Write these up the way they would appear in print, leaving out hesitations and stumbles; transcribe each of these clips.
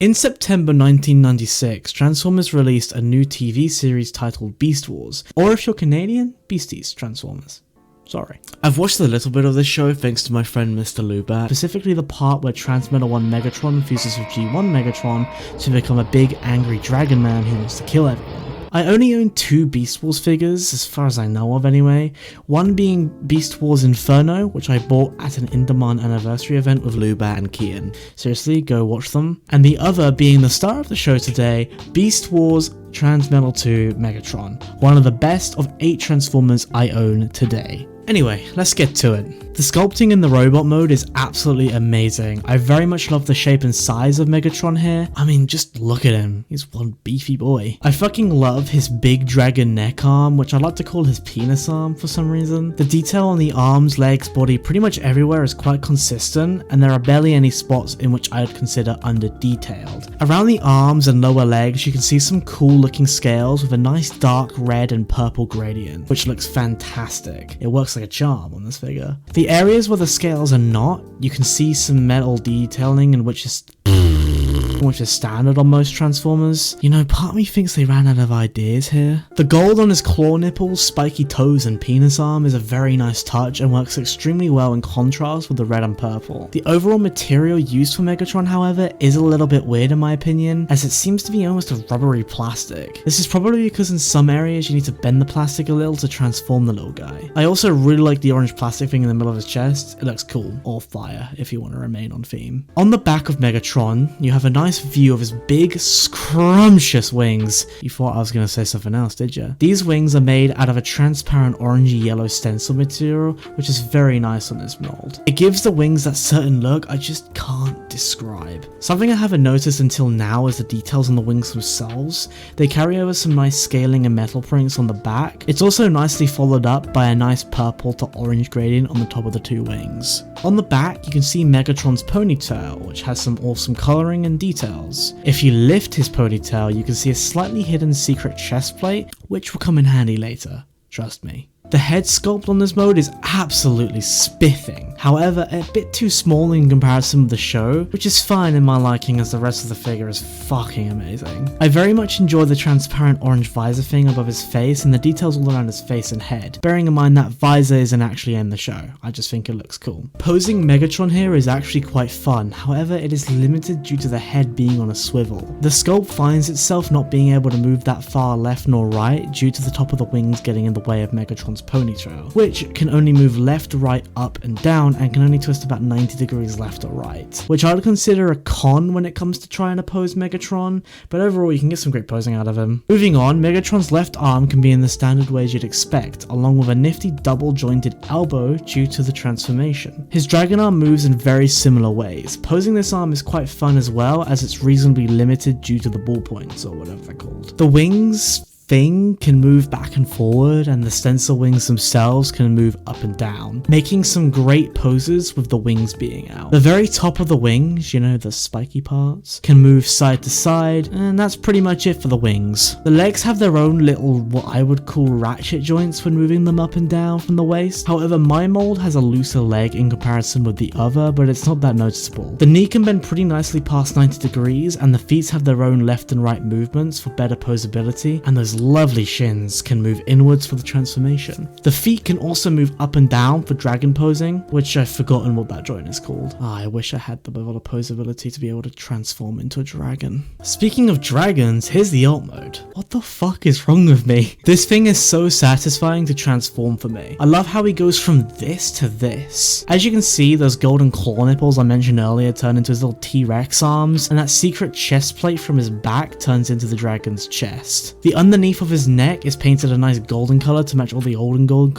In September 1996, Transformers released a new TV series titled Beast Wars, or if you're Canadian, Beasties Transformers. Sorry. I've watched a little bit of this show thanks to my friend MrLoubat, specifically the part where Transmetal 1 Megatron fuses with G1 Megatron to become a big angry dragon man who wants to kill everyone. I only own 2 Beast Wars figures, as far as I know of anyway, one being Beast Wars Inferno, which I bought at an in-demand anniversary event with Loubat and Kian. Seriously, go watch them. And the other being the star of the show today, Beast Wars Transmetal 2 Megatron, one of the best of 8 Transformers I own today. Anyway, let's get to it. The sculpting in the robot mode is absolutely amazing. I very much love the shape and size of Megatron here. I mean, just look at him. He's one beefy boy. I fucking love his big dragon neck arm, which I like to call his penis arm for some reason. The detail on the arms, legs, body, pretty much everywhere is quite consistent, and there are barely any spots in which I would consider under-detailed. Around the arms and lower legs, you can see some cool looking scales with a nice dark red and purple gradient, which looks fantastic. It works like a charm on this figure. The areas where the scales are not, you can see some metal detailing in which is standard on most Transformers. You know, part of me thinks they ran out of ideas here. The gold on his claw nipples, spiky toes and penis arm is a very nice touch and works extremely well in contrast with the red and purple. The overall material used for Megatron, however, is a little bit weird in my opinion, as it seems to be almost a rubbery plastic. This is probably because in some areas you need to bend the plastic a little to transform the little guy. I also really like the orange plastic thing in the middle of his chest. It looks cool, or fire if you want to remain on theme. On the back of Megatron, you have a nice view of his big, scrumptious wings. You thought I was going to say something else, did you? These wings are made out of a transparent orangey yellow stencil material, which is very nice on this mold. It gives the wings that certain look I just can't describe. Something I haven't noticed until now is the details on the wings themselves. They carry over some nice scaling and metal prints on the back. It's also nicely followed up by a nice purple to orange gradient on the top of the 2 wings. On the back, you can see Megatron's ponytail, which has some awesome coloring and details. If you lift his ponytail, you can see a slightly hidden secret chest plate, which will come in handy later, trust me. The head sculpt on this mode is absolutely spiffing, however a bit too small in comparison with the show, which is fine in my liking as the rest of the figure is fucking amazing. I very much enjoy the transparent orange visor thing above his face and the details all around his face and head, bearing in mind that visor isn't actually in the show, I just think it looks cool. Posing Megatron here is actually quite fun, however it is limited due to the head being on a swivel. The sculpt finds itself not being able to move that far left nor right due to the top of the wings getting in the way of Megatron's ponytail, which can only move left, right, up and down and can only twist about 90 degrees left or right, which I would consider a con when it comes to trying to pose Megatron, but overall you can get some great posing out of him. Moving on, Megatron's left arm can be in the standard ways you'd expect, along with a nifty double jointed elbow due to the transformation. His dragon arm moves in very similar ways. Posing this arm is quite fun as well, as it's reasonably limited due to the ball points or whatever they're called. The wings thing can move back and forward, and the stencil wings themselves can move up and down, making some great poses with the wings being out. The very top of the wings, you know, the spiky parts, can move side to side, and that's pretty much it for the wings. The legs have their own little, what I would call ratchet joints when moving them up and down from the waist. However, my mold has a looser leg in comparison with the other, but it's not that noticeable. The knee can bend pretty nicely past 90 degrees, and the feet have their own left and right movements for better posability, and those lovely shins can move inwards for the transformation. The feet can also move up and down for dragon posing, which I've forgotten what that joint is called. I wish I had the level of posability to be able to transform into a dragon. Speaking of dragons, here's the alt mode. What the fuck is wrong with me? This thing is so satisfying to transform for me. I love how he goes from this to this. As you can see, those golden claw nipples I mentioned earlier turn into his little T-Rex arms, and that secret chest plate from his back turns into the dragon's chest. The underneath of his neck is painted a nice golden color to match all the golden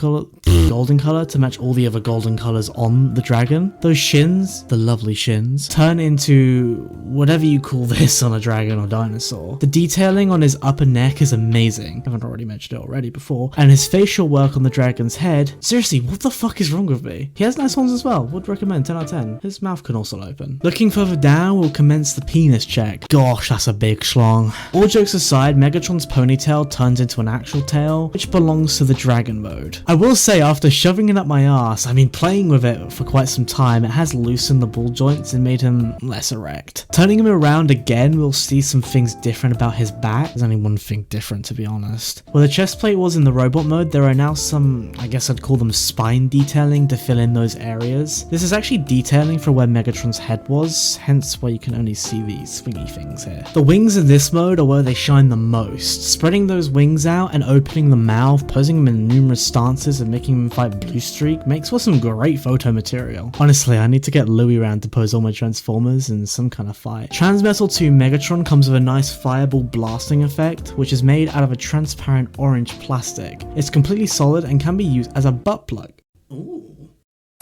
color to match all the other golden colors on the dragon. Those shins, the lovely shins, turn into whatever you call this on a dragon or dinosaur. The detailing on his upper neck is amazing. I haven't already mentioned it already before. And his facial work on the dragon's head. Seriously, what the fuck is wrong with me? He has nice horns as well. Would recommend 10 out of 10. His mouth can also open. Looking further down, we'll commence the penis check. Gosh, that's a big schlong. All jokes aside, Megatron's ponytail tail turns into an actual tail, which belongs to the dragon mode. I will say, after shoving it up my ass, I mean playing with it for quite some time, it has loosened the ball joints and made him less erect. Turning him around again, we'll see some things different about his back. There's only one thing different, to be honest. Where the chest plate was in the robot mode, there are now some, I guess I'd call them spine detailing to fill in those areas. This is actually detailing for where Megatron's head was, hence why you can only see these swingy things here. The wings in this mode are where they shine the most. Spreading those wings out and opening the mouth, posing him in numerous stances and making him fight Blue Streak makes for some great photo material. Honestly, I need to get Louis around to pose all my Transformers in some kind of fight. Transmetal 2 Megatron comes with a nice fireball blasting effect, which is made out of a transparent orange plastic. It's completely solid and can be used as a butt plug. Ooh.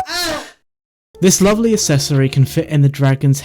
Ah! This lovely accessory can fit in the dragon's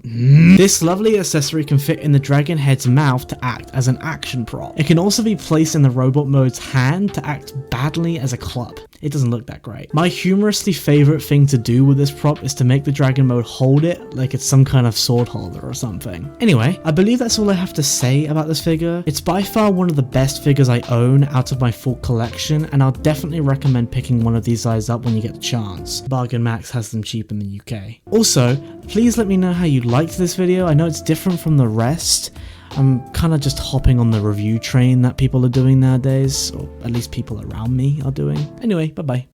This lovely accessory can fit in the dragon head's mouth to act as an action prop. It can also be placed in the robot mode's hand to act badly as a club. It doesn't look that great. My humorously favorite thing to do with this prop is to make the dragon mode hold it like it's some kind of sword holder or something. Anyway, I believe that's all I have to say about this figure. It's by far one of the best figures I own out of my full collection, and I'll definitely recommend picking one of these guys up when you get the chance. Bargain Max has them cheap in the UK. Also, please let me know how you liked this video. I know it's different from the rest. I'm kind of just hopping on the review train that people are doing nowadays, or at least people around me are doing. Anyway, bye bye.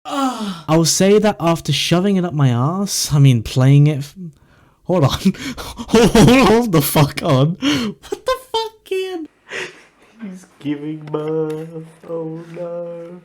I will say that after shoving it up my ass, I mean playing it. Hold on. Hold the fuck on. What the fuck, Kian? He's giving birth. Oh no.